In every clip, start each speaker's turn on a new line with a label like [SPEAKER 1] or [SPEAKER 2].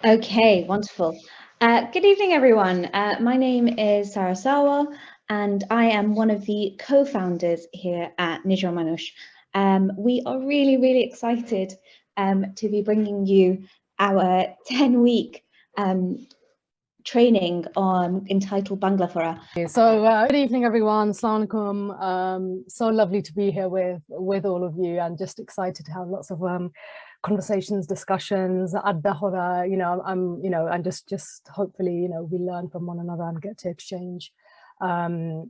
[SPEAKER 1] Okay, wonderful. Good evening, everyone. My name is Sarah Sawa, and I am one of the co-founders here at Nijra Manush. We are really, really excited to be bringing you our 10-week training entitled Bangla Fora.
[SPEAKER 2] So good evening, everyone. Assalamu alaikum. So lovely to be here with all of you, and just excited to have lots of conversations, discussions, adda hora, and just hopefully, we learn from one another and get to exchange our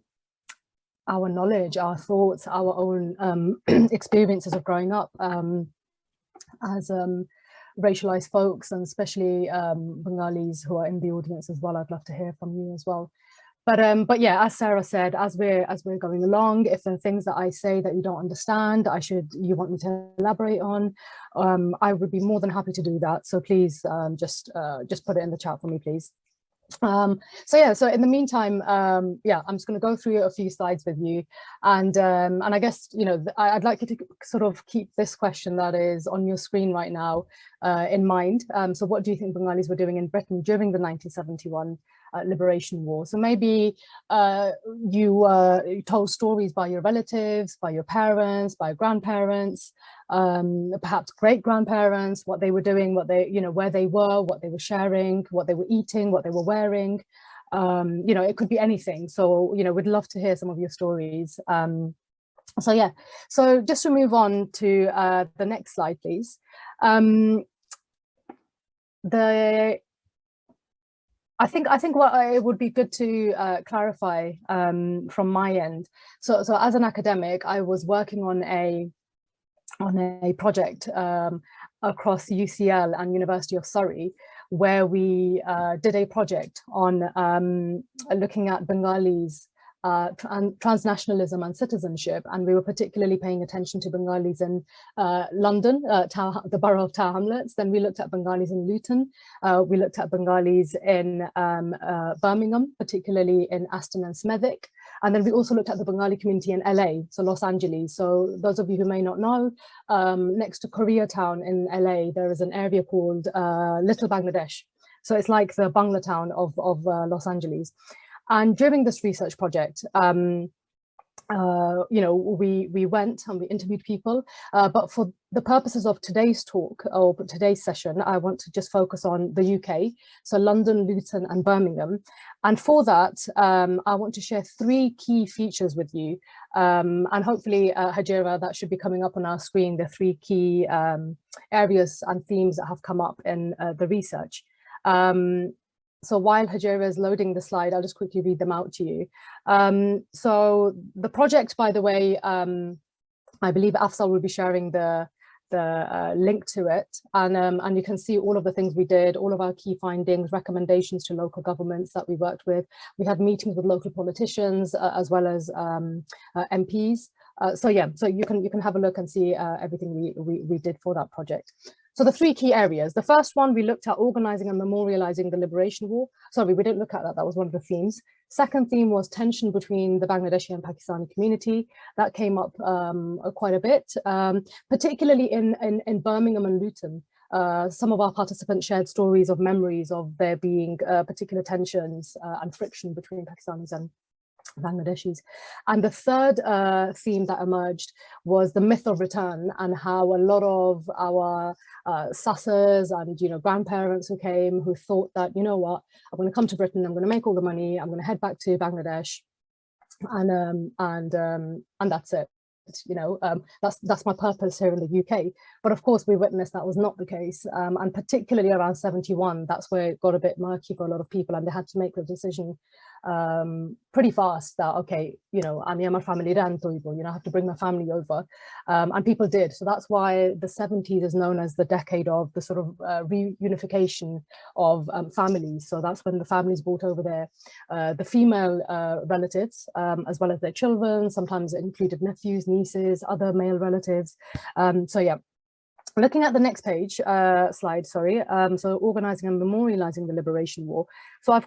[SPEAKER 2] knowledge, our thoughts, our own experiences of growing up as racialized folks, and especially Bengalis who are in the audience as well. I'd love to hear from you as well. But yeah, as Sarah said, as we're going along, if there are things that I say that you don't understand, you want me to elaborate on, I would be more than happy to do that. So please just put it in the chat for me, please. So in the meantime, I'm just going to go through a few slides with you, and I guess I'd like you to sort of keep this question that is on your screen right now in mind. So what do you think Bengalis were doing in Britain during the 1971 Liberation War? So maybe you told stories by your relatives, by your parents, by your grandparents, perhaps great-grandparents, what they were doing, what they, where they were, what they were sharing, what they were eating, what they were wearing. It could be anything. So, we'd love to hear some of your stories. So just to move on to the next slide, please. I think what it would be good to clarify from my end. So as an academic, I was working on a project across UCL and University of Surrey, where we did a project on looking at Bengalis transnationalism and citizenship, and we were particularly paying attention to Bengalis in London, the borough of Tower Hamlets. Then we looked at Bengalis in Luton. We looked at Bengalis in Birmingham, particularly in Aston and Smethwick. And then we also looked at the Bengali community in LA, so Los Angeles. So those of you who may not know, next to Koreatown in LA, there is an area called Little Bangladesh. So it's like the Bangla town of Los Angeles. And during this research project, we went and we interviewed people, but for the purposes of today's talk or today's session, I want to just focus on the UK, so London, Luton and Birmingham. And for that, I want to share 3 key features with you. And hopefully, Hajira, that should be coming up on our screen, the 3 key areas and themes that have come up in the research. So while Hajira is loading the slide, I'll just quickly read them out to you. So the project, by the way, I believe Afzal will be sharing the link to it, and you can see all of the things we did, all of our key findings, recommendations to local governments that we worked with. We had meetings with local politicians as well as MPs. So you can have a look and see everything we did for that project. So the 3 key areas. The first one, we looked at organizing and memorializing the Liberation War. Sorry, we didn't look at that. That was one of the themes. Second theme was tension between the Bangladeshi and Pakistani community. That came up quite a bit, particularly in Birmingham and Luton. Some of our participants shared stories of memories of there being particular tensions and friction between Pakistanis and Bangladeshis. And the third theme that emerged was the myth of return, and how a lot of our sassers and grandparents who came, who thought that, I'm going to come to Britain, I'm going to make all the money, I'm going to head back to Bangladesh, and that's it. That's my purpose here in the UK. But of course, we witnessed that was not the case, and particularly around 71, that's where it got a bit murky for a lot of people, and they had to make the decision pretty fast that, okay, I'm my family, I have to bring my family over, and people did. So that's why the 70s is known as the decade of the sort of reunification of families. So that's when the families brought over the female relatives, as well as their children. Sometimes it included nephews, nieces, other male relatives. Looking at the next page, slide, sorry. So organizing and memorializing the Liberation War. So I've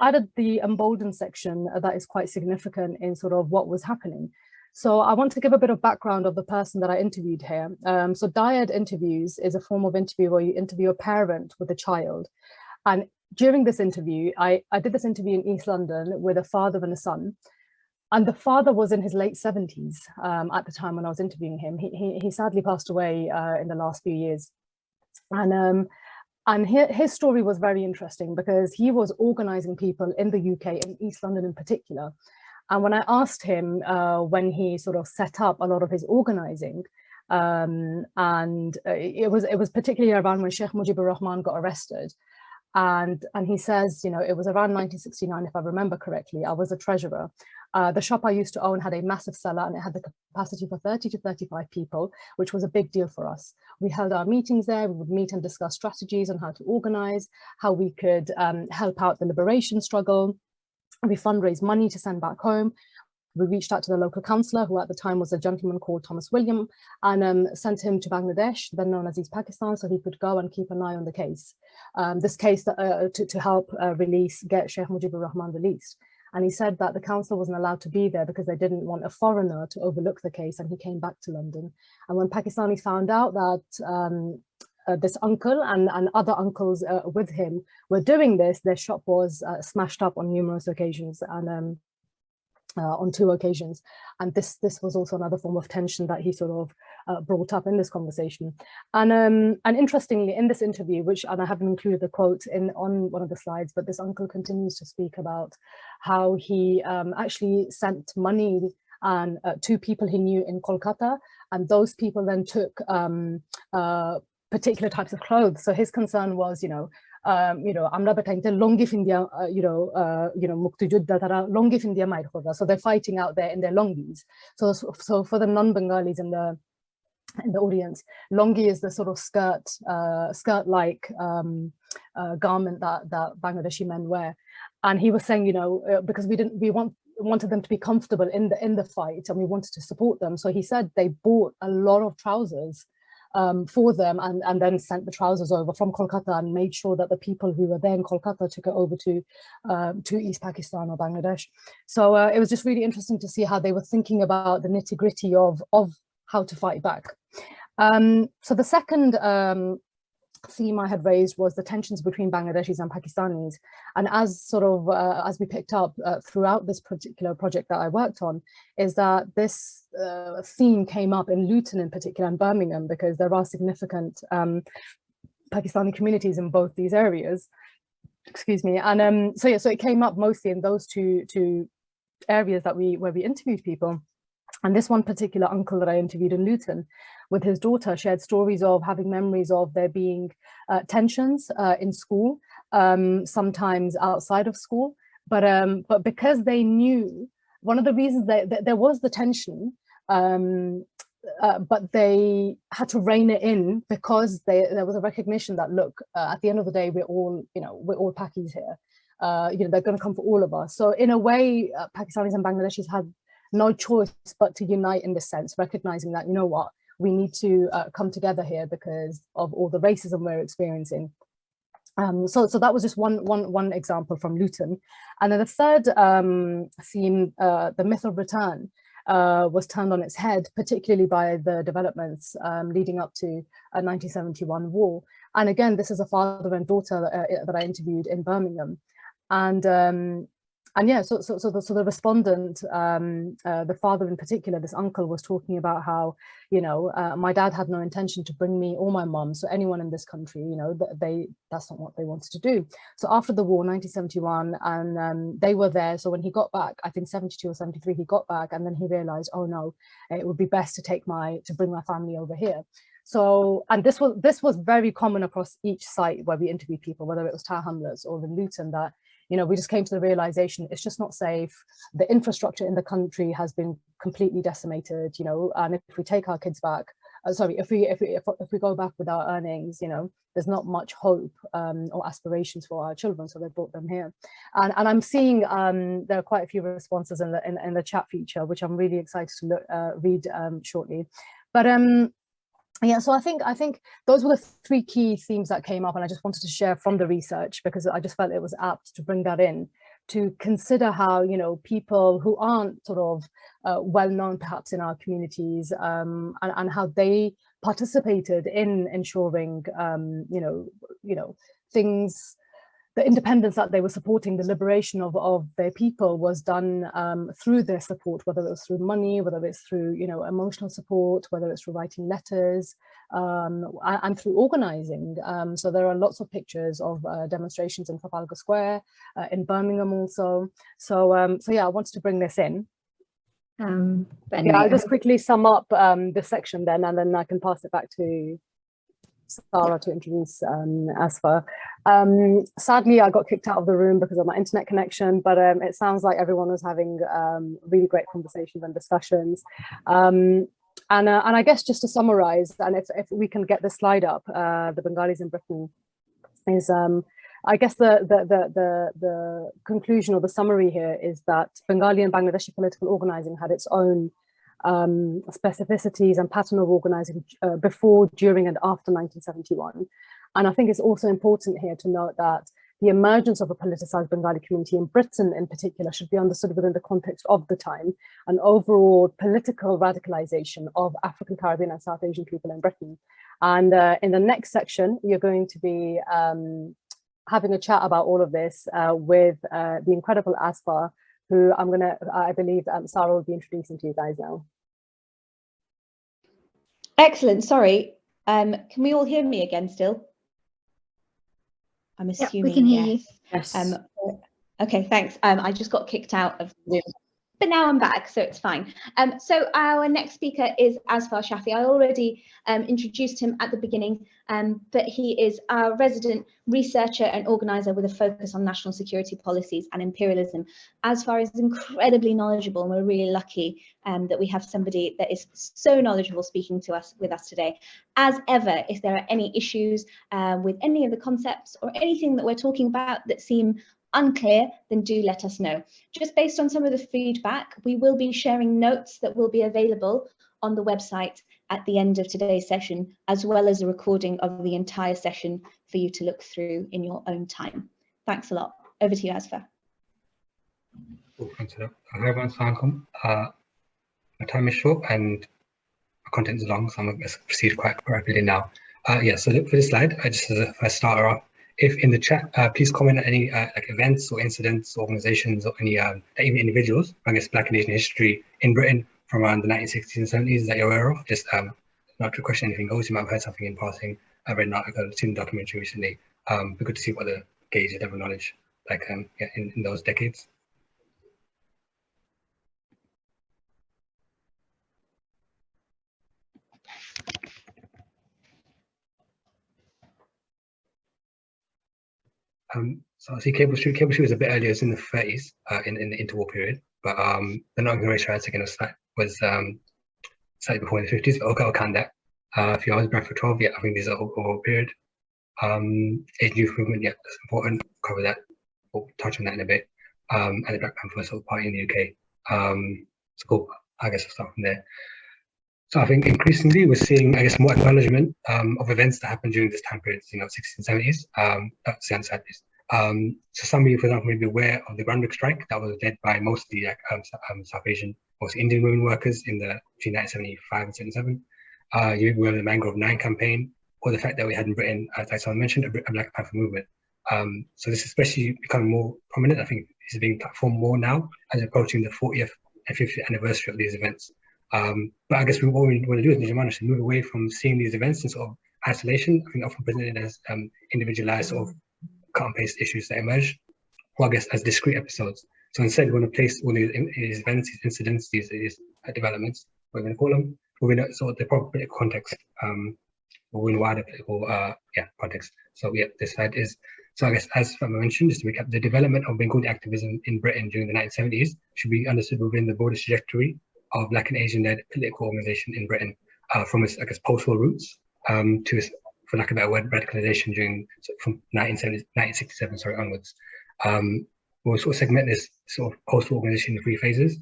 [SPEAKER 2] added the emboldened section that is quite significant in sort of what was happening. So I want to give a bit of background of the person that I interviewed here. So dyad interviews is a form of interview where you interview a parent with a child. And during this interview, I did this interview in East London with a father and a son. And the father was in his late 70s at the time when I was interviewing him. He sadly passed away in the last few years. And his story was very interesting because he was organizing people in the UK, in East London in particular. And when I asked him when he sort of set up a lot of his organizing, it was particularly around when Sheikh Mujibur Rahman got arrested. And he says, you know, it was around 1969, if I remember correctly. I was a treasurer. The shop I used to own had a massive cellar and it had the capacity for 30 to 35 people, which was a big deal for us. We held our meetings there. We would meet and discuss strategies on how to organize, how we could help out the liberation struggle. We fundraised money to send back home. We reached out to the local councillor, who at the time was a gentleman called Thomas William, and sent him to Bangladesh, then known as East Pakistan, so he could go and keep an eye on the case. This case to help get Sheikh Mujibur Rahman released. And he said that the council wasn't allowed to be there because they didn't want a foreigner to overlook the case, and he came back to London. And when Pakistanis found out that this uncle and other uncles with him were doing this, their shop was smashed up on numerous occasions, and on 2 occasions. And this was also another form of tension that he sort of brought up in this conversation. And interestingly, in this interview, and I haven't included the quote on one of the slides, but this uncle continues to speak about how he actually sent money to people he knew in Kolkata, and those people then took particular types of clothes. So his concern was, amra betainte longif India, muktijudda tara longif India maid khoda. So they're fighting out there in their longis. So for the non-Bengalis in the audience, longi is the sort of skirt-like garment that Bangladeshi men wear. And he was saying, because we wanted them to be comfortable in the fight, and we wanted to support them. So he said they bought a lot of trousers for them, and then sent the trousers over from Kolkata, and made sure that the people who were there in Kolkata took it over to East Pakistan or Bangladesh. So it was just really interesting to see how they were thinking about the nitty-gritty of how to fight back. So the second theme I had raised was the tensions between Bangladeshis and Pakistanis. And as we picked up throughout this particular project that I worked on, is that this theme came up in Luton in particular, and Birmingham, because there are significant Pakistani communities in both these areas. Excuse me. And so it came up mostly in those two areas where we interviewed people. And this one particular uncle that I interviewed in Luton with his daughter shared stories of having memories of there being tensions in school, sometimes outside of school. But because they knew, one of the reasons that there was the tension, but they had to rein it in because there was a recognition that, look, at the end of the day, we're all Pakis here. They're going to come for all of us. So in a way, Pakistanis and Bangladeshis had no choice but to unite in this sense, recognizing that, we need to come together here because of all the racism we're experiencing. So that was just one example from Luton. And then the third theme, the myth of return, was turned on its head, particularly by the developments leading up to a 1971 war. And again, this is a father and daughter that I interviewed in Birmingham. And yeah, so the respondent, the father in particular, this uncle, was talking about how, my dad had no intention to bring me or my mom, so anyone in this country, that's not what they wanted to do. So after the war, 1971, and they were there. So when he got back, I think 72 or 73, he got back, and then he realized, oh no, it would be best to bring my family over here. So, and this was very common across each site where we interviewed people, whether it was Tower Hamlets or in Luton, that we just came to the realization it's just not safe. The infrastructure in the country has been completely decimated, and if we take our kids back, if we go back with our earnings, there's not much hope or aspirations for our children, so they brought them here. And I'm seeing there are quite a few responses in the chat feature, which I'm really excited to read shortly. But yeah, so I think those were the 3 key themes that came up, and I just wanted to share from the research because I just felt it was apt to bring that in, to consider how, you know, people who aren't sort of well known perhaps in our communities, and how they participated in ensuring, you know, things, the independence that they were supporting, the liberation of their people was done through their support, whether it was through money, whether it's through, you know, emotional support, whether it's through writing letters, and through organizing. So there are lots of pictures of demonstrations in Trafalgar Square, in Birmingham also. So yeah, I wanted to bring this in. Yeah, I'll just quickly sum up this section then, and then I can pass it back to Sarah to introduce Asfa. Sadly, I got kicked out of the room because of my internet connection, but it sounds like everyone was having really great conversations and discussions. And I guess just to summarize, and if we can get the slide up, the Bengalis in Britain is, I guess the conclusion or the summary here is that Bengali and Bangladeshi political organizing had its own specificities and pattern of organizing before, during, and after 1971. And I think it's also important here to note that the emergence of a politicized Bengali community in Britain in particular should be understood within the context of the time, an overall political radicalization of African, Caribbean, and South Asian people in Britain. And in the next section, you're going to be having a chat about all of this with the incredible Asfa, who I believe Sarah will be introducing to you guys now.
[SPEAKER 1] Excellent. Sorry, can we all hear me again still? I'm assuming.
[SPEAKER 3] Yeah, we can hear you.
[SPEAKER 2] Yes.
[SPEAKER 1] Okay, thanks. I just got kicked out of Zoom, but now I'm back, so it's fine. So our next speaker is Asfar Shafi. I already introduced him at the beginning, but he is our resident researcher and organizer with a focus on national security policies and imperialism. Asfar is incredibly knowledgeable, and we're really lucky that we have somebody that is so knowledgeable speaking to us with us today. As ever, if there are any issues with any of the concepts or anything that we're talking about that seem unclear, then do let us know. Just based on some of the feedback, we will be sharing notes that will be available on the website at the end of today's session, as well as a recording of the entire session for you to look through in your own time. Thanks a lot. Over to you, Asfa.
[SPEAKER 4] Cool, thanks a lot. Hi everyone, assalamualaikum. My time is short and my content is long, so I'm going to proceed quite rapidly now. Yeah, so look for this slide, just as a first starter off. If in the chat, please comment on any like events or incidents, organizations, or any even individuals, I guess Black and Asian history in Britain from around the 1960s and 70s that you're aware of. Just not to question anything goes, you might have heard something in passing. I read an article, seen a documentary recently. Be good to see what the gauge of level knowledge like yeah, in those decades. So I see Cable Street was a bit earlier, it was in the 30s, in the interwar period, but the non-racial rights again was slightly before in the 50s, but I'll count that. A few hours, Bradford 12, yeah, I think these are all period. Asian youth movement, yeah, that's important, cover that, we'll touch on that in a bit. And the Black Panther sort of party in the UK. So cool, I guess I'll start from there. So I think increasingly we're seeing, I guess, more acknowledgement of events that happened during this time period, you know, 60s and 70s, so some of you, for example, may be aware of the Groundwork strike that was led by mostly South Asian, mostly Indian women workers in between 1975 and 77. You may be aware of the Mangrove 9 campaign, or the fact that we had in Britain, as I mentioned, a Black Panther movement. So this is especially becoming more prominent. I think this is being platformed more now as approaching the 40th and 50th anniversary of these events. But I guess what we want to do is manage to move away from seeing these events in sort of isolation. I think often presented as individualized sort of cut and paste issues that emerge, or I guess as discrete episodes. So instead, we want to place all these events, these incidents, these developments, what we're going to call them, within sort of the proper political context, or within wider political context. So yeah, this slide is. So I guess, as I mentioned, just to recap, the development of Bengali activism in Britain during the 1970s should be understood within the broader trajectory of Black and Asian-led political organization in Britain, from its, I guess, post-war roots to its, for lack of a better word, radicalization from 1967 onwards. We'll sort of segment this sort of post-war organization into 3 phases.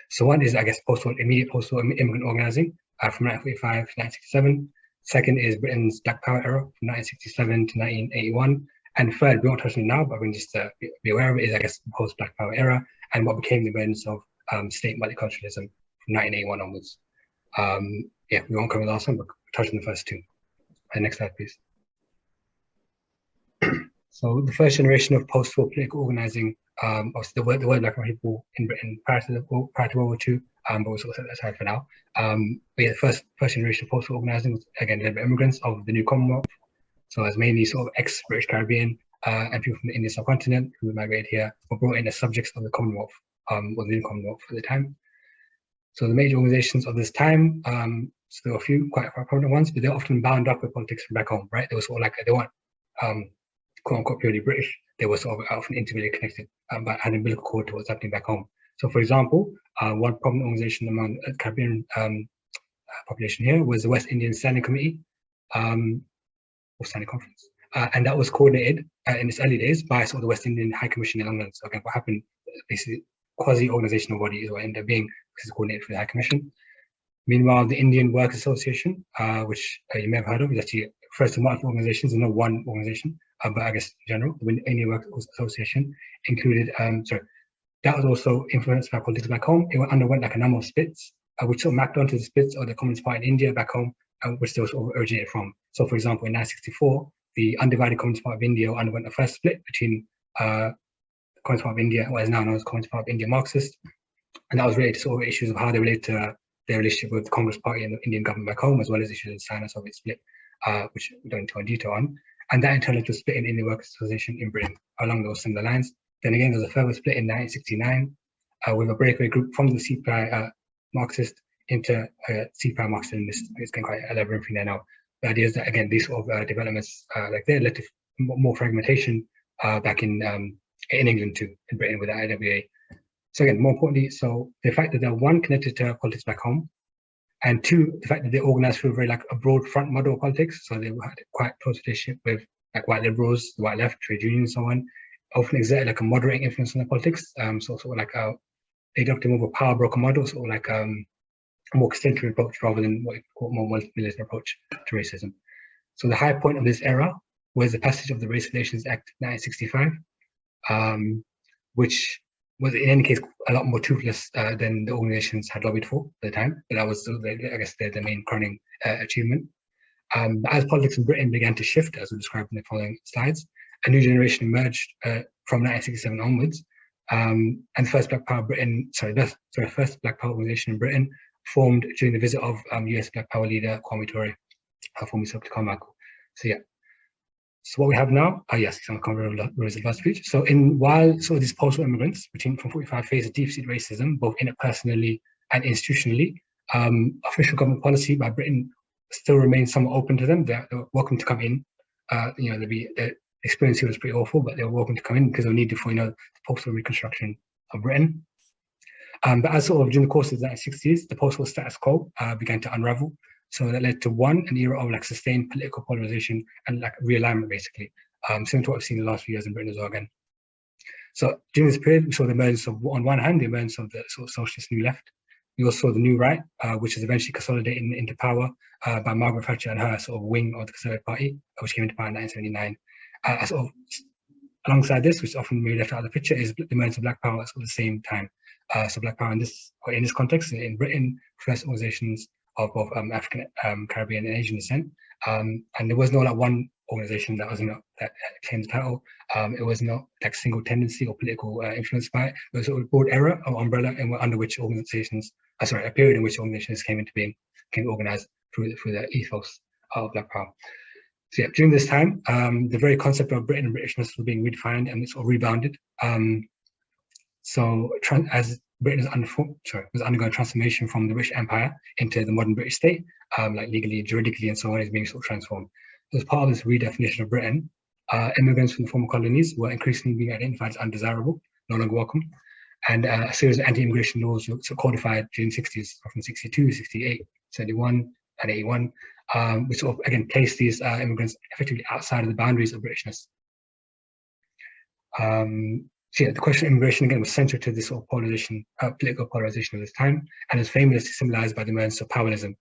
[SPEAKER 4] So one is, I guess, immediate post-war immigrant organizing from 1945 to 1967. Second is Britain's Black Power era from 1967 to 1981. And third, we won't touch on it now, but we can just be aware of it, is, I guess, the post-Black Power era and what became the emergence of state multiculturalism from 1981 onwards. Yeah, we won't cover the last one, but touch on the first two. And next slide, please. So the first generation of post-war political organizing, obviously the word Black people in Britain prior to World War II, but we'll sort of set that aside for now. But yeah, the first generation of post-war organizing was, again, led by immigrants of the new Commonwealth. So as mainly sort of ex-British Caribbean and people from the Indian subcontinent who migrated here were brought in as subjects of the Commonwealth, or the new Commonwealth at the time. So the major organizations of this time, so there were a few quite prominent ones, but they're often bound up with politics from back home, right? They were sort of like, they weren't quote unquote purely British. They were sort of often intimately connected, but had an umbilical cord to what's happening back home. So for example, one prominent organization among the Caribbean population here was the West Indian Standing Committee, or Standing Conference. And that was coordinated in its early days by sort of the West Indian High Commission in London. So again, what happened, basically quasi-organizational body is what ended up being, because it's coordinated for the High Commission. Meanwhile, the Indian Workers Association, which you may have heard of, is actually refers to multiple organizations and not one organization, but I guess in general, the Indian Workers Association included, that was also influenced by politics back home. It underwent like a number of splits, which sort of mapped onto the splits of the Communist Party in India back home, which they sort of originated from. So for example, in 1964, the undivided Communist Party of India underwent a first split between the Communist Party of India, what is now known as Communist Party of India Marxist, and that was related to sort of issues of how they relate to their relationship with the Congress Party and the Indian government back home, as well as issues of Sino-Soviet split, which we don't go into detail on. And that in turn led to a split in the Indian Workers Association in Britain along those similar lines. Then again, there was a further split in 1969 with a breakaway group from the CPI Marxist into CPI Marxist, and this is getting quite elaborate there now. The idea is that, again, these sort of developments like they led to more fragmentation back in England too, in Britain with the IWA. So again, more importantly, so the fact that they're one, connected to politics back home, and two, the fact that they organized through very like a broad front model of politics. So they had quite close relationship with like white liberals, the white left, trade unions, and so on. Often exerted like a moderating influence on the politics. So sort of like they adopted more of a power broker model, sort of like a more extensive approach rather than what you call more militant approach to racism. So the high point of this era was the passage of the Race Relations Act 1965, which was in any case a lot more toothless than the organizations had lobbied for at the time, but that was still, I guess, the main crowning achievement. As politics in Britain began to shift, as we described in the following slides, a new generation emerged from 1967 onwards, and the first Black Power first Black Power organization in Britain formed during the visit of US Black Power leader Kwame Ture, formerly Dr. Carmichael. So yeah. So what we have now, yes, I'm covering the last speech. So while sort of these post-war immigrants from 45 face deep-seated racism, both interpersonally and institutionally, official government policy by Britain still remains somewhat open to them. They're welcome to come in. The experience here was pretty awful, but they're welcome to come in because they'll need to for the post-war reconstruction of Britain. But as sort of during the course of the 1960s, the post-war status quo began to unravel. So that led to an era of like sustained political polarization and like realignment, basically, similar to what we've seen in the last few years in Britain as well again. So during this period, we saw the emergence of, on one hand, the emergence of the sort of socialist new left. We also saw the new right, which is eventually consolidated into power by Margaret Thatcher and her sort of wing of the Conservative Party, which came into power in 1979. Alongside this, which is often maybe left out of the picture, is the emergence of Black Power at the same time. So Black Power in this context, in Britain, first organizations of both African, Caribbean, and Asian descent, and there was no like one organization that claimed the title. It was not like single tendency or political influence by it. It was a broad era or umbrella under which organizations, a period in which organizations came into being, came organized through the ethos of Black Power. So yeah, during this time, the very concept of Britain and Britishness was being redefined and sort of rebounded. As Britain was undergoing transformation from the British Empire into the modern British state, like legally, juridically, and so on, is being sort of transformed. As part of this redefinition of Britain, immigrants from the former colonies were increasingly being identified as undesirable, no longer welcome, and a series of anti-immigration laws were codified during the 60s, from 62, 68, 71, and 81, which sort of, again, placed these immigrants effectively outside of the boundaries of Britishness. So yeah, the question of immigration again was central to this sort of polarization, political polarization of this time, and is famously symbolized by the emergence of powerlism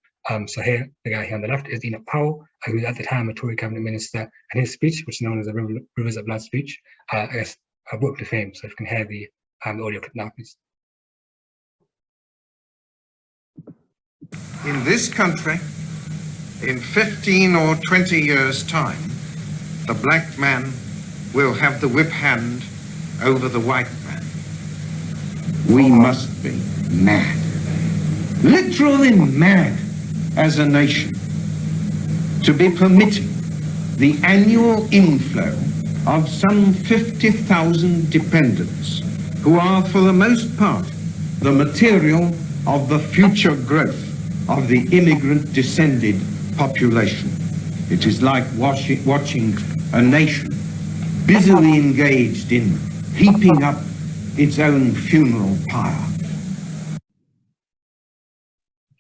[SPEAKER 4] So here, the guy here on the left is Enoch Powell, who was at the time a Tory cabinet minister, and his speech, which is known as the Rivers of Blood speech, I guess brought to fame. So if you can hear the audio clip now, please.
[SPEAKER 3] In this country, in 15 or 20 years' time, the black man will have the whip hand over the white man. We must be mad, literally mad as a nation, to be permitting the annual inflow of some 50,000 dependents who are, for the most part, the material of the future growth of the immigrant-descended population. It is like watching a nation busily engaged in heaping up its own funeral pyre.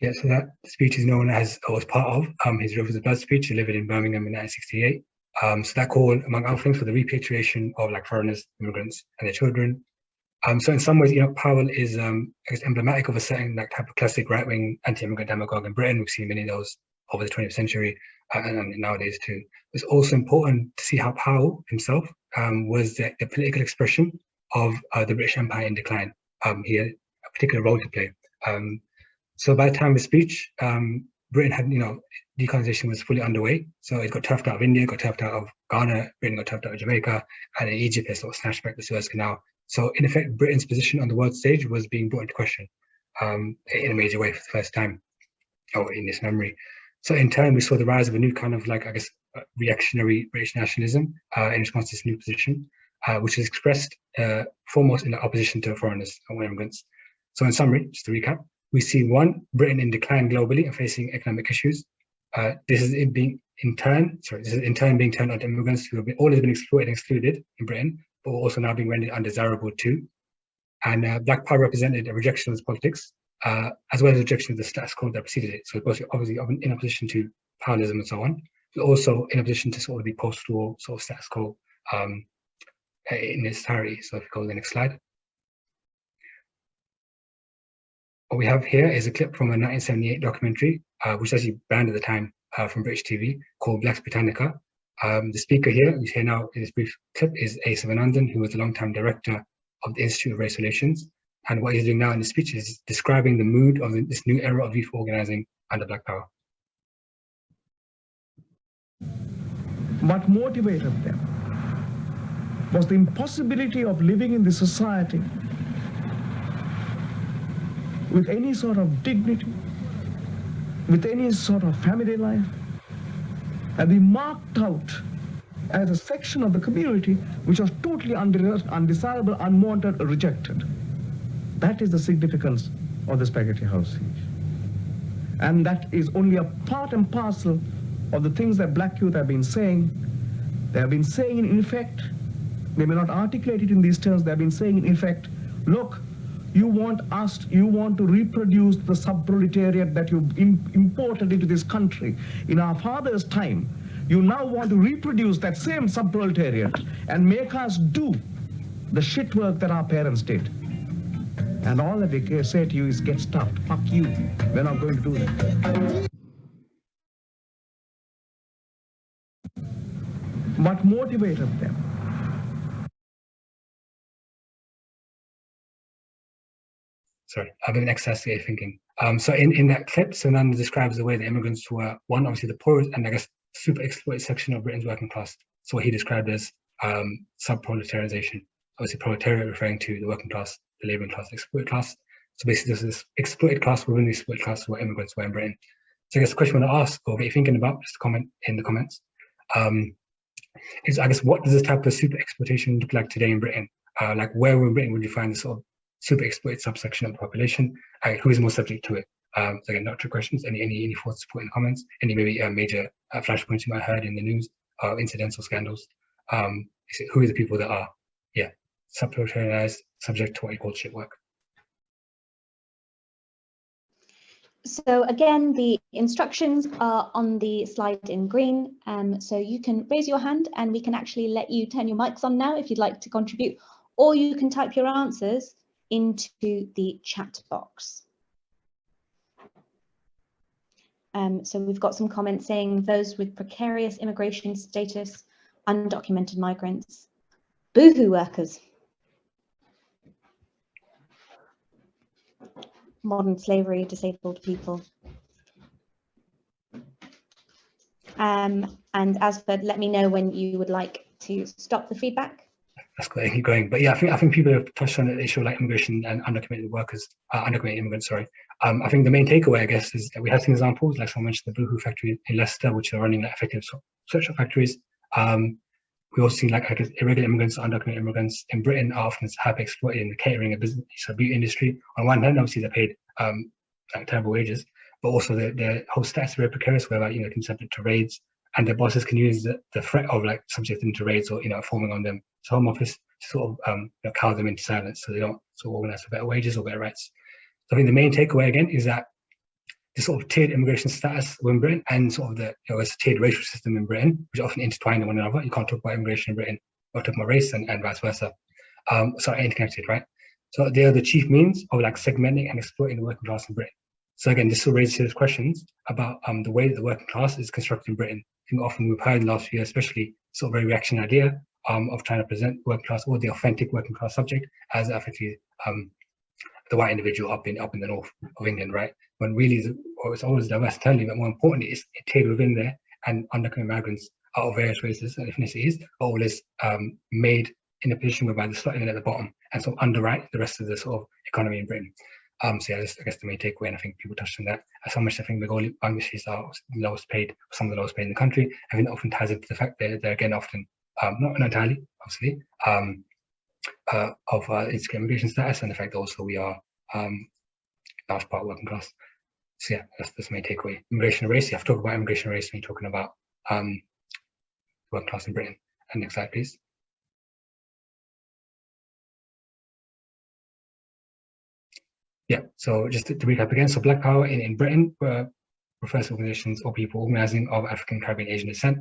[SPEAKER 4] Yeah, so that speech is known as, or was part of, his Rivers of Blood speech delivered in Birmingham in 1968. So that called, among other things, for the repatriation of like foreigners, immigrants, and their children. So in some ways, Powell is, I guess, emblematic of a certain like type of classic right-wing anti-immigrant demagogue in Britain. We've seen many of those over the 20th century and nowadays too. It's also important to see how Powell himself was the political expression of the British Empire in decline. He had a particular role to play. So by the time of his speech, Britain had, decolonization was fully underway. So it got turfed out of India, got turfed out of Ghana, Britain got turfed out of Jamaica, and in Egypt, they sort of snatched back the Suez Canal. So in effect, Britain's position on the world stage was being brought into question in a major way for the first time, or in this memory. So in turn, we saw the rise of a new kind of like, I guess, reactionary British nationalism in response to this new position, which is expressed foremost in the opposition to foreigners or immigrants. So in summary, just to recap, we see one, Britain in decline globally and facing economic issues. This is in turn being turned on to immigrants who have always been exploited and excluded in Britain, but also now being rendered undesirable too. And Black Power represented a rejection of this politics, as well as a rejection of the status quo that preceded it. So it was obviously in opposition to Powellism and so on, but also in opposition to sort of the post-war sort of status quo in its entirety. So if you go to the next slide. What we have here is a clip from a 1978 documentary, which was actually banned at the time from British TV, called Black Britannica. The speaker here, who's here now in this brief clip, is A. Sivanandan, who was the long-time director of the Institute of Race Relations. And what he's doing now in the speech is describing the mood of this new era of youth organizing under Black Power.
[SPEAKER 5] What motivated them was the impossibility of living in this society with any sort of dignity, with any sort of family life, and be marked out as a section of the community which was totally undesirable, unwanted, rejected. That is the significance of the Spaghetti House siege. And that is only a part and parcel of the things that black youth have been saying. They have been saying in effect, they may not articulate it in these terms, they have been saying in effect, look, you want to reproduce the sub-proletariat that you imported into this country in our father's time. You now want to reproduce that same sub-proletariat and make us do the shit work that our parents did. And all that they say to you is get stuffed, fuck you, we're not going to do that. What motivated them?
[SPEAKER 4] Sorry, I've been excessively thinking. So in that clip, Sivanandan describes the way the immigrants were, one, obviously the poorest and I guess super exploited section of Britain's working class. So what he described as sub-proletarianization. Obviously proletariat referring to the working class, the labouring class, the exploited class. So basically there's this exploited class within the exploited class where immigrants were in Britain. So I guess the question I want to ask, or what you're thinking about, just comment in the comments, is I guess what does this type of super exploitation look like today in Britain? Like where in Britain would you find this sort of super exploited subsection of the population? Who is more subject to it? So again, not trick questions. Any thoughts to put in the comments? Any maybe major flashpoints you might have heard in the news, incidental scandals? Who are the people that are, sub-proletarianized, subject to what you call shit work?
[SPEAKER 1] So again, the instructions are on the slide in green. So you can raise your hand and we can actually let you turn your mics on now if you'd like to contribute, or you can type your answers into the chat box. So we've got some comments saying those with precarious immigration status, undocumented migrants, boohoo workers, modern slavery, disabled people. And Asford, let me know when you would like to stop the feedback.
[SPEAKER 4] That's good. Keep going. But yeah, I think people have touched on the issue of like immigration and undocumented workers, undocumented immigrants. Sorry. I think the main takeaway, I guess, is that we have some examples, like someone mentioned the boohoo factory in Leicester, which are running like effective social factories. We also see like irregular immigrants, undocumented immigrants in Britain are often heavily exploited in the catering and business, so beauty industry. On one hand, obviously they're paid like terrible wages, but also their whole status is very precarious, where like, you know, can be subject to raids, and their bosses can use the threat of like subjecting them to raids or, you know, forming on them to Home Office to sort of you know, cow them into silence, so they don't sort of organise for better wages or better rights. So I think the main takeaway again is that the sort of tiered immigration status in Britain and sort of the, you know, it's a tiered racial system in Britain, which often intertwine with one another. You can't talk about immigration in Britain or talk about race and vice versa. So interconnected, right? So they are the chief means of like segmenting and exploiting the working class in Britain. So again, this will raise serious questions about the way that the working class is constructed in Britain. I think often we've heard in the last few years, especially sort of very reactionary idea of trying to present working class or the authentic working class subject as effectively the white individual up in the north of England, right? When really it's always diverse internally, but more importantly, it's tailored within there, and undocumented migrants out of various races and ethnicities are always made in a position whereby they're slotting in at the bottom and sort of underwrite the rest of the sort of economy in Britain. So yeah, I guess the main takeaway, and I think people touched on that. As so much I think Bengali Bangladeshis are the lowest paid, some of the lowest paid in the country. I think that often ties into the fact that they're again often not entirely, obviously, of insecure immigration status, and the fact that also we are large part working class. So yeah, that's the main takeaway. Immigration and race. You have to talk about immigration and race when you're talking about working class in Britain. And next slide, please. Yeah, so just to recap again, so Black Power in Britain refers to organizations or people organizing of African, Caribbean, Asian descent.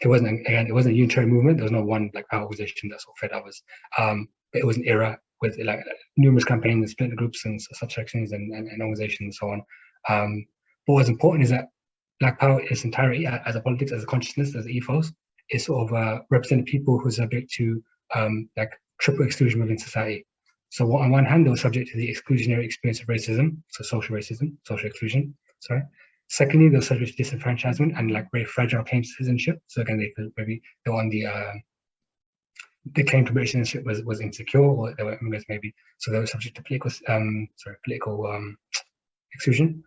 [SPEAKER 4] It wasn't a unitary movement. There was no one Black Power organization that sort of fed others. But it was an era with like numerous campaigns, splinter groups and subsections and organizations and so on. But what's important is that Black Power in its entirety, as a politics, as a consciousness, as an ethos, is sort of representing people who are subject to like triple exclusion within society. So on one hand, they were subject to the exclusionary experience of racism, so social exclusion, sorry. Secondly, they were subject to disenfranchisement and like very fragile claims to citizenship. So again, they were on the claim to British citizenship was insecure, or they were immigrants maybe, so they were subject to political exclusion.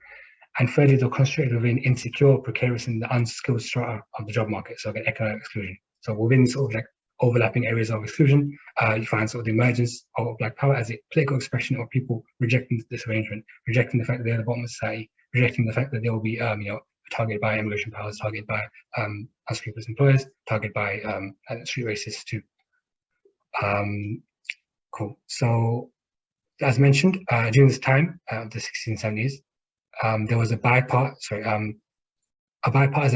[SPEAKER 4] And thirdly, they were concentrated within insecure, precarious, and the unskilled strata of the job market. So again, economic exclusion. So within sort of like overlapping areas of exclusion, you find sort of the emergence of Black Power as a political expression of people rejecting this arrangement, rejecting the fact that they're the bottom of society, rejecting the fact that they will be, targeted by immigration powers, targeted by unscrupulous employers, targeted by street racists too. Cool. So, as mentioned, during this time, the 1670s, there was a bipartisan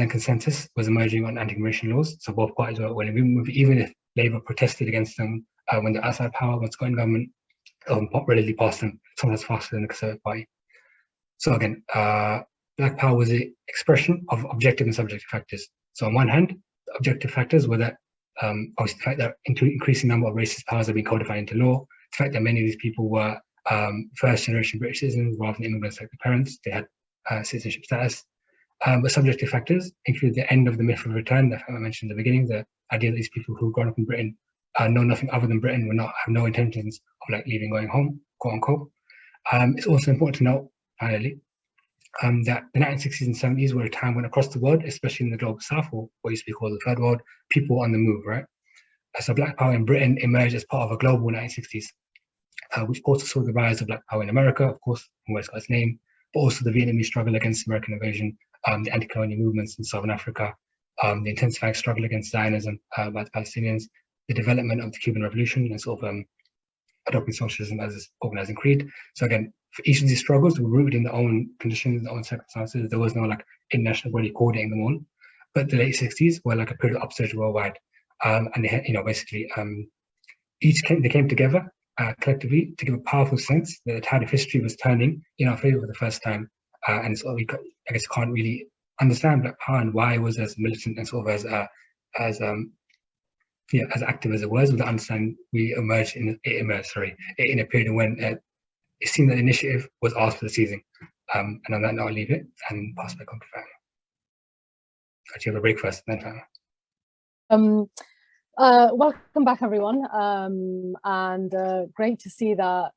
[SPEAKER 4] consensus was emerging on anti-immigration laws. So both parties were willing to move, even if Labour protested against them when they're outside power, when Scotland government readily passed them, sometimes faster than the Conservative Party. So again, Black Power was the expression of objective and subjective factors. So on one hand, the objective factors were that obviously the fact that increasing number of racist powers have been codified into law, the fact that many of these people were first generation British citizens rather than immigrants like their parents, they had citizenship status. But subjective factors include the end of the myth of return that I mentioned at the beginning, the idea that these people who've grown up in Britain know nothing other than Britain, have no intentions of like leaving, going home, quote unquote. It's also important to note, finally, that the 1960s and 70s were a time when across the world, especially in the global south, or what used to be called the third world, people were on the move, right? So Black Power in Britain emerged as part of a global 1960s, which also saw the rise of Black Power in America, of course, from where it's got its name, but also the Vietnamese struggle against American invasion, the anti-colonial movements in Southern Africa, the intensifying struggle against Zionism by the Palestinians, the development of the Cuban Revolution, and sort of adopting socialism as its organizing creed. So again, for each of these struggles, they were rooted in their own conditions, their own circumstances. There was no like international body coordinating them all. But the late 60s were like a period of upsurge worldwide, and they had, basically, they came together collectively to give a powerful sense that the tide of history was turning in our favor for the first time, and so we got I guess can't really understand Black Power and why it was as militant and sort of as active as it was, without understanding we emerged in a period when it seemed that the initiative was asked for the seizing. And on that note, I'll leave it and pass back on to Fatima. Actually, have a break first, then Fatima.
[SPEAKER 2] Welcome back, everyone, and great to see that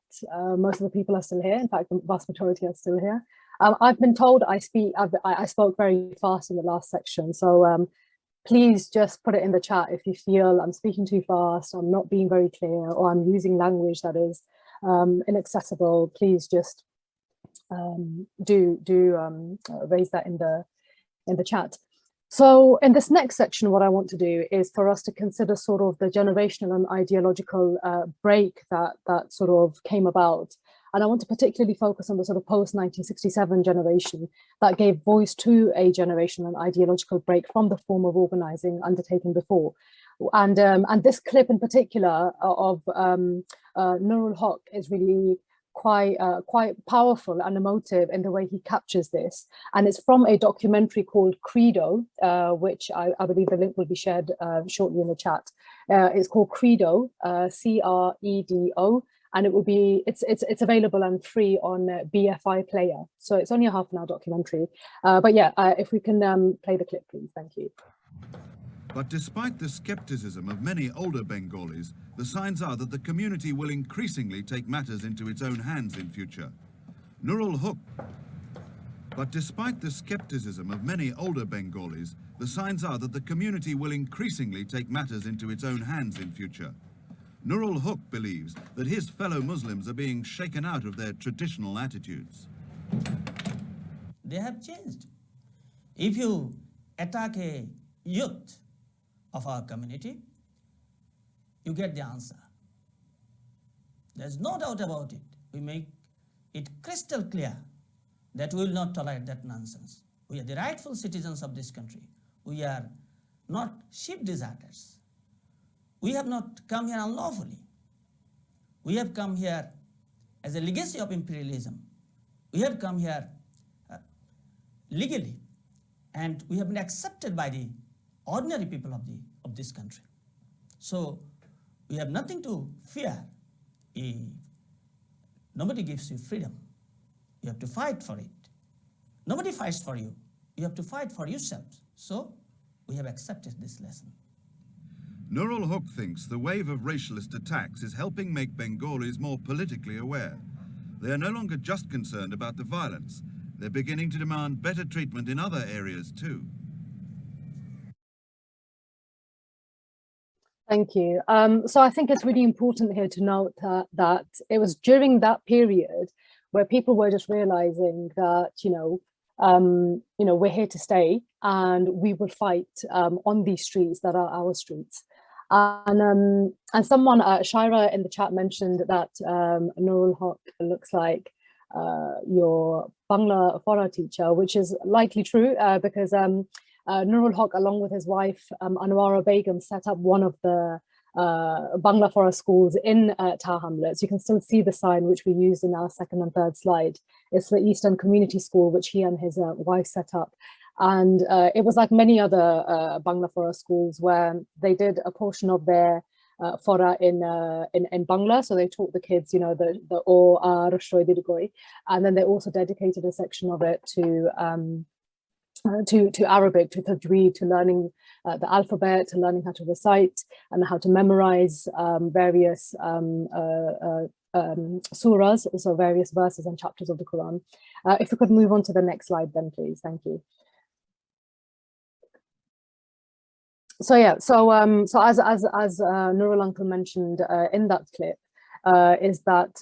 [SPEAKER 2] most of the people are still here. In fact, the vast majority are still here. I've been told I spoke very fast in the last section, so please just put it in the chat if you feel I'm speaking too fast, I'm not being very clear, or I'm using language that is inaccessible. Please just raise that in the chat. So in this next section, what I want to do is for us to consider sort of the generational and ideological break that sort of came about. And I want to particularly focus on the sort of post-1967 generation that gave voice to a generational and ideological break from the form of organizing undertaken before. And this clip in particular of Nurul Haq is really quite powerful and emotive in the way he captures this, and it's from a documentary called Credo, which I believe the link will be shared shortly in the chat. It's called Credo, CREDO, and it will be it's available and free on BFI Player. So it's only a half-an-hour documentary, but yeah, if we can play the clip, please. Thank you.
[SPEAKER 6] But despite the skepticism of many older Bengalis, the signs are that the community will increasingly take matters into its own hands in future. Nurul Haq. But despite the skepticism of many older Bengalis, the signs are that the community will increasingly take matters into its own hands in future. Nurul Haq believes that his fellow Muslims are being shaken out of their traditional attitudes.
[SPEAKER 7] They have changed. If you attack a youth of our community, you get the answer. There's no doubt about it. We make it crystal clear that we will not tolerate that nonsense. We are the rightful citizens of this country. We are not sheep deserters. We have not come here unlawfully. We have come here as a legacy of imperialism. We have come here legally, and we have been accepted by the ordinary people of this country. So we have nothing to fear if nobody gives you freedom. You have to fight for it. Nobody fights for you. You have to fight for yourselves. So we have accepted this lesson.
[SPEAKER 6] Nurul Haq thinks the wave of racialist attacks is helping make Bengalis more politically aware. They are no longer just concerned about the violence. They're beginning to demand better treatment in other areas too.
[SPEAKER 2] Thank you. So I think it's really important here to note that it was during that period where people were just realizing that, we're here to stay and we will fight on these streets that are our streets. And someone, Shaira in the chat mentioned that Nurul Haq looks like your Bangla Fora teacher, which is likely true because Nurul Haq, along with his wife Anwara Begum, set up one of the Bangla Fora schools in Tar Hamlets. You can still see the sign which we used in our second and third slide. It's the Eastern Community School, which he and his wife set up. And it was like many other Bangla Fora schools where they did a portion of their fora in Bangla, so they taught the kids, the O, R, Shoy, Didgoy, and then they also dedicated a section of it to Arabic, to Tajweed, to learning the alphabet, to learning how to recite and how to memorize various surahs, so various verses and chapters of the Quran. If we could move on to the next slide then, please. Thank you. So yeah, so as Nurul Uncle mentioned in that clip, is that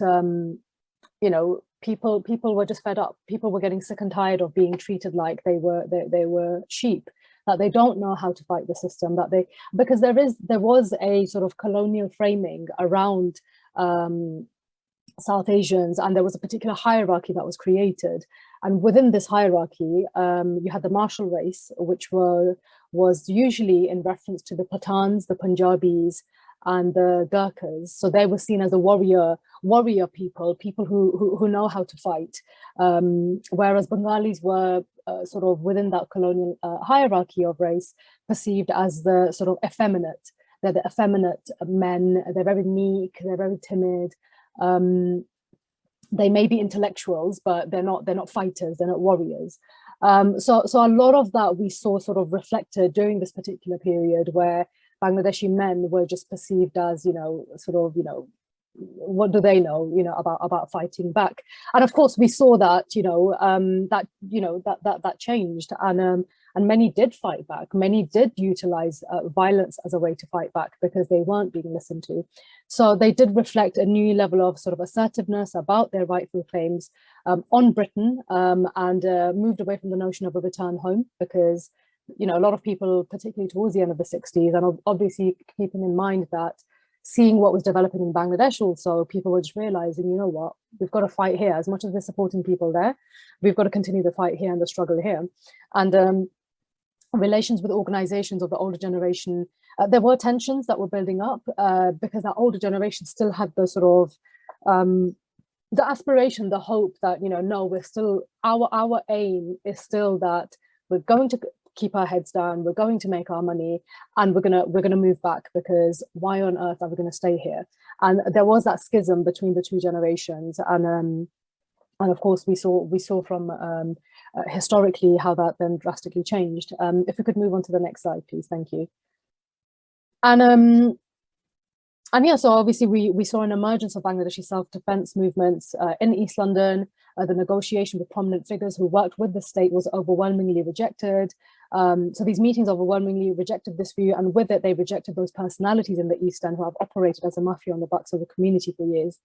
[SPEAKER 2] people were just fed up. People were getting sick and tired of being treated like they were sheep, that they don't know how to fight the system, because there was a sort of colonial framing around South Asians, and there was a particular hierarchy that was created. And within this hierarchy, you had the martial race, which was usually in reference to the Pathans, the Punjabis, and the Gurkhas. So they were seen as the warrior people who know how to fight, whereas Bengalis were sort of within that colonial hierarchy of race, perceived as the sort of effeminate. They're the effeminate men. They're very meek. They're very timid. They may be intellectuals, but they're not fighters. They're not warriors. So a lot of that we saw sort of reflected during this particular period, where Bangladeshi men were just perceived as, what do they know, about fighting back? And of course, we saw that, that changed, and many did fight back. Many did utilize violence as a way to fight back because they weren't being listened to. So they did reflect a new level of sort of assertiveness about their rightful claims on Britain, and moved away from the notion of a return home, because a lot of people, particularly towards the end of the 60s, and obviously keeping in mind that seeing what was developing in Bangladesh also, people were just realizing, you know what, we've got to fight here. As much as we're supporting people there, we've got to continue the fight here and the struggle here. And relations with organizations of the older generation, there were tensions that were building up because that older generation still had the sort of the aspiration, the hope that, no, we're still, our aim is still that we're going to keep our heads down, we're going to make our money, and we're gonna move back, because why on earth are we going to stay here? And there was that schism between the two generations, and of course we saw from historically how that then drastically changed. If we could move on to the next slide, please. Thank you. And yeah, so obviously we saw an emergence of Bangladeshi self-defense movements in East London. The negotiation with prominent figures who worked with the state was overwhelmingly rejected. So these meetings overwhelmingly rejected this view, and with it, they rejected those personalities in the East End who have operated as a mafia on the backs of the community for years.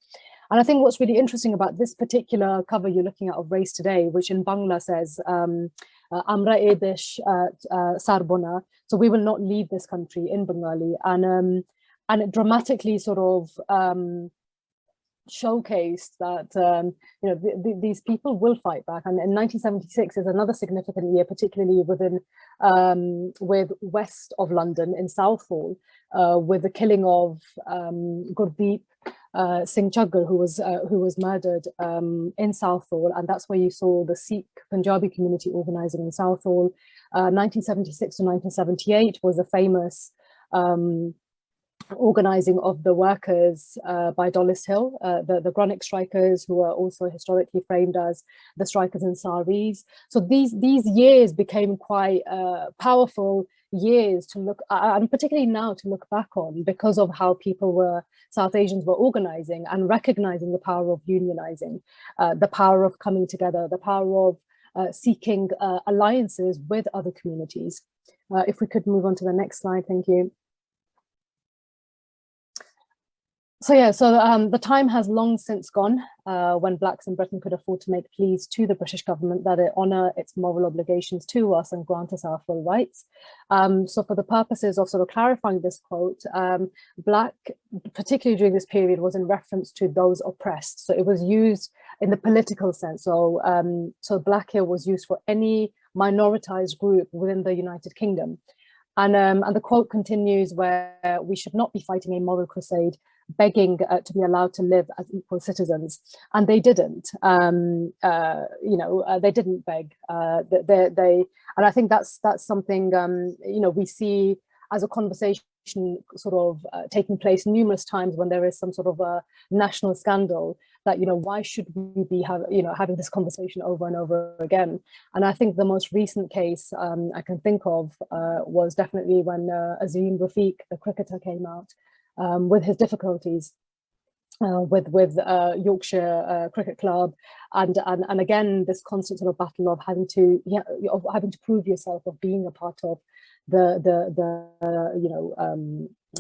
[SPEAKER 2] And I think what's really interesting about this particular cover you're looking at of Race Today, which in Bangla says, Amra e desh sarbona, so we will not leave this country in Bengali, and it dramatically sort of showcased that these people will fight back. And in 1976 is another significant year, particularly with west of London in Southall, with the killing of Gurdeep Singh Chaggar, who was murdered in Southall, and that's where you saw the Sikh Punjabi community organising in Southall. 1976 to 1978 was the famous organising of the workers by Dollis Hill, the Gronick strikers, who are also historically framed as the strikers in saris. So these years became quite powerful years to look, and particularly now to look back on, because of how South Asians were organising and recognising the power of unionising, the power of coming together, the power of seeking alliances with other communities. If we could move on to the next slide, thank you. So yeah, the time has long since gone when Blacks in Britain could afford to make pleas to the British government that it honour its moral obligations to us and grant us our full rights. So for the purposes of sort of clarifying this quote, Black, particularly during this period, was in reference to those oppressed. So it was used in the political sense. So Black here was used for any minoritized group within the United Kingdom. And the quote continues, where we should not be fighting a moral crusade, begging to be allowed to live as equal citizens, and they didn't. They didn't beg. And I think that's something we see as a conversation sort of taking place numerous times when there is some sort of a national scandal. That why should we be having this conversation over and over again? And I think the most recent case I can think of was definitely when Azim Rafiq, the cricketer, came out with his difficulties with Yorkshire Cricket Club, and again this constant sort of battle of having to prove yourself, of being a part of the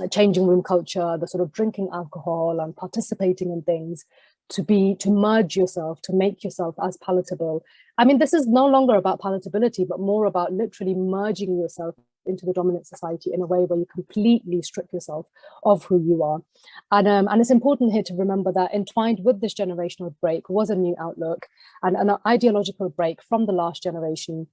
[SPEAKER 2] changing room culture, the sort of drinking alcohol and participating in things, to merge yourself, to make yourself as palatable. I mean, this is no longer about palatability, but more about literally merging yourself into the dominant society in a way where you completely strip yourself of who you are. And it's important here to remember that entwined with this generational break was a new outlook and an ideological break from the last generation,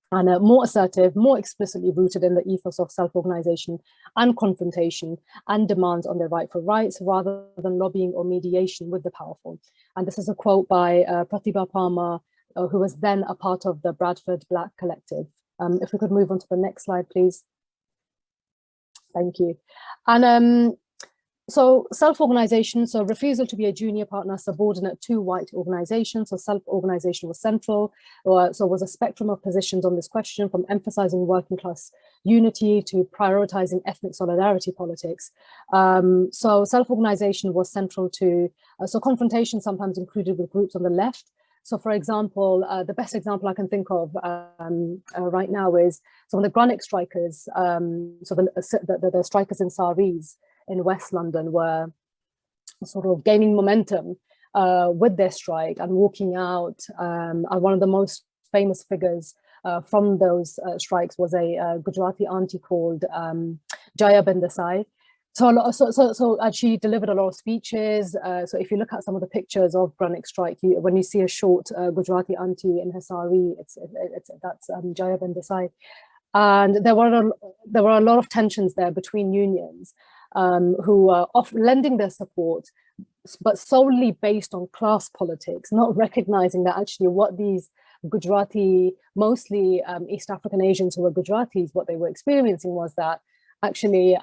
[SPEAKER 2] and more assertive, more explicitly rooted in the ethos of self-organization and confrontation and demands on their rightful rights, rather than lobbying or mediation with the powerful. And this is a quote by Pratibha Parmar, who was then a part of the Bradford Black Collective. If we could move on to the next slide, please. Thank you. And so self-organization, so refusal to be a junior partner subordinate to white organizations. So self-organization was central, so was a spectrum of positions on this question, from emphasizing working class unity to prioritizing ethnic solidarity politics. So self-organization was central to, so confrontation sometimes included with groups on the left. So for example, the best example I can think of right now is some of the Granic strikers, so the strikers in Saris in West London were sort of gaining momentum with their strike and walking out. And one of the most famous figures from those strikes was a Gujarati auntie called Jaya Bendasai. So she delivered a lot of speeches. So if you look at some of the pictures of Granic strike, when you see a short Gujarati auntie in her sari, that's Jaya Bendasai. And there were a lot of tensions there between unions who were lending their support, but solely based on class politics, not recognizing that actually what these Gujarati, mostly East African Asians who were Gujaratis, what they were experiencing was that actually,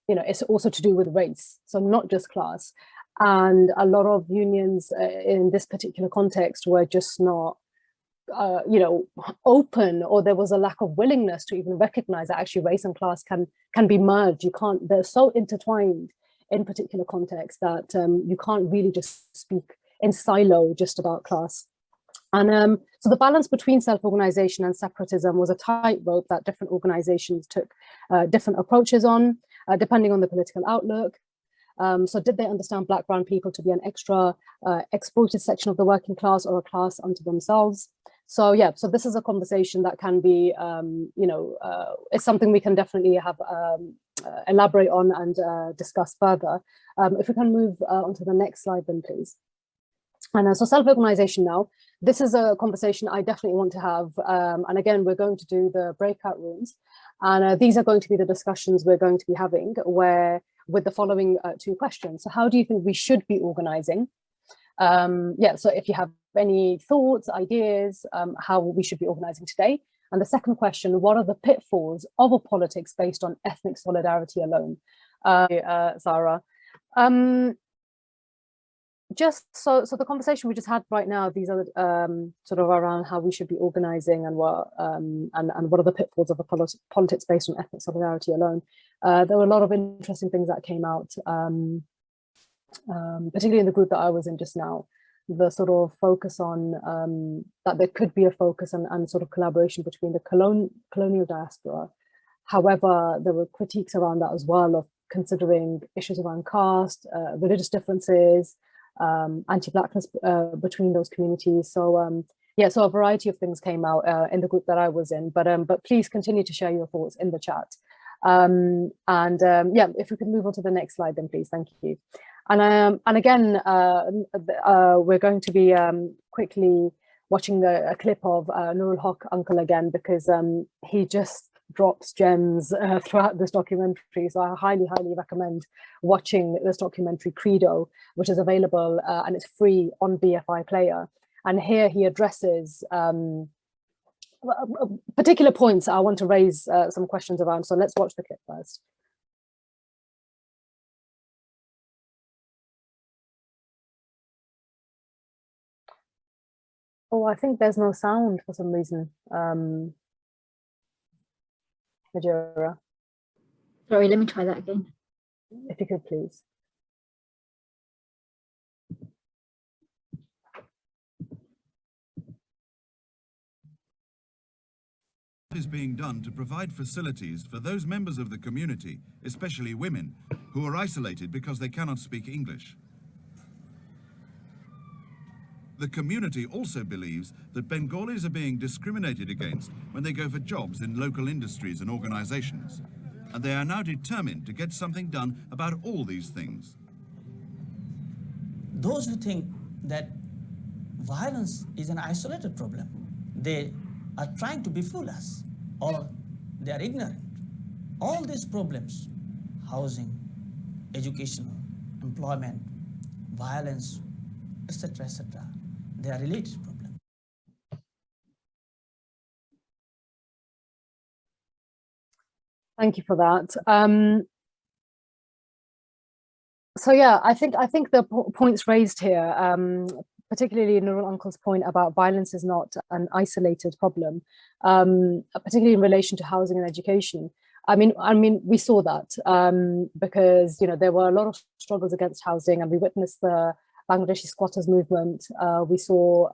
[SPEAKER 2] it's also to do with race, so not just class. And a lot of unions in this particular context were just not, open, or there was a lack of willingness to even recognize that actually race and class can be merged. You can't, they're so intertwined in particular contexts that you can't really just speak in silo just about class. And so the balance between self-organization and separatism was a tightrope that different organizations took different approaches on, depending on the political outlook. So did they understand Black, brown people to be an extra exploited section of the working class or a class unto themselves? So yeah, so this is a conversation that can be, it's something we can definitely have elaborate on and discuss further. If we can move on to the next slide then, please. And so self-organization now, this is a conversation I definitely want to have. And again, we're going to do the breakout rooms. And these are going to be the discussions we're going to be having with the following two questions. So how do you think we should be organizing? So if you have any thoughts, ideas, how we should be organizing today. And the second question, what are the pitfalls of a politics based on ethnic solidarity alone? Sarah. Just so the conversation we just had right now, these are sort of around how we should be organizing and what are the pitfalls of a politics based on ethnic solidarity alone. There were a lot of interesting things that came out, particularly in the group that I was in just now. The sort of focus on that there could be a focus and sort of collaboration between the colonial diaspora. However, there were critiques around that as well, of considering issues around caste, religious differences, anti-Blackness between those communities. So so a variety of things came out in the group that I was in, but please continue to share your thoughts in the chat. If we could move on to the next slide then, please. Thank you. And again, we're going to be quickly watching a clip of Nurul Haq uncle again, because he just drops gems throughout this documentary. So I highly, highly recommend watching this documentary Credo, which is available and it's free on BFI Player. And here he addresses particular points I want to raise some questions around. So let's watch the clip first. Oh, I think there's no sound for some reason. Majora.
[SPEAKER 8] Sorry, let me try that again.
[SPEAKER 2] If you could, please.
[SPEAKER 6] What is being done to provide facilities for those members of the community, especially women, who are isolated because they cannot speak English? The community also believes that Bengalis are being discriminated against when they go for jobs in local industries and organizations, and they are now determined to get something done about all these things.
[SPEAKER 7] Those who think that violence is an isolated problem, they are trying to befool us, or they are ignorant. All these problems, housing, educational, employment, violence, etc., they are related problems.
[SPEAKER 2] Thank you for that. So yeah, I think the points raised here, particularly Nurul Uncle's point about violence is not an isolated problem, particularly in relation to housing and education. I mean, we saw that because there were a lot of struggles against housing, and we witnessed the Bangladeshi squatters movement. We saw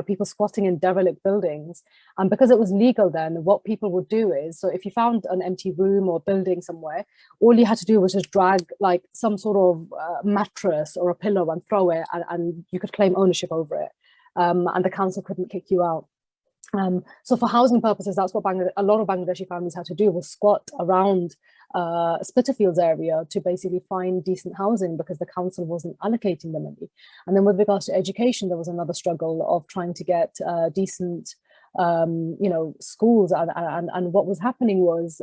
[SPEAKER 2] people squatting in derelict buildings, and because it was legal then, what people would do is, so if you found an empty room or building somewhere, all you had to do was just drag like some sort of mattress or a pillow and throw it, and you could claim ownership over it, and the council couldn't kick you out. So for housing purposes, that's what a lot of Bangladeshi families had to do, was squat around Spitalfields area to basically find decent housing because the council wasn't allocating them any. And then with regards to education, there was another struggle of trying to get decent schools, and what was happening was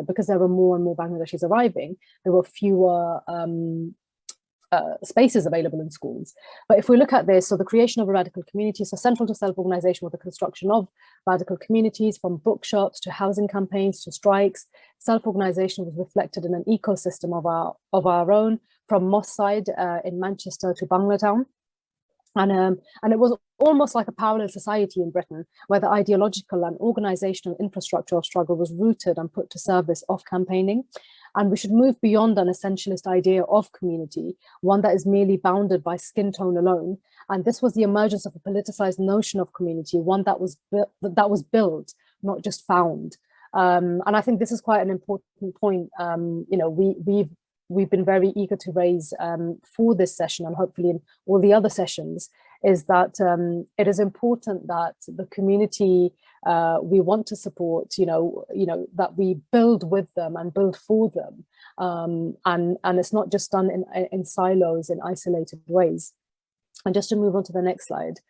[SPEAKER 2] because there were more and more Bangladeshis arriving, there were fewer spaces available in schools. But if we look at this, so the creation of a radical community, so central to self-organization was the construction of radical communities, from bookshops to housing campaigns to strikes. Self-organization was reflected in an ecosystem of our own, from Moss Side in Manchester to Banglatown. And it was almost like a parallel society in Britain, where the ideological and organizational infrastructure of struggle was rooted and put to service of campaigning. And we should move beyond an essentialist idea of community, one that is merely bounded by skin tone alone. And this was the emergence of a politicized notion of community, one that was built, not just found. And I think this is quite an important point. We've been very eager to raise for this session, and hopefully in all the other sessions, is that it is important that the community we want to support, that we build with them and build for them, and it's not just done in silos, in isolated ways. And just to move on to the next slide,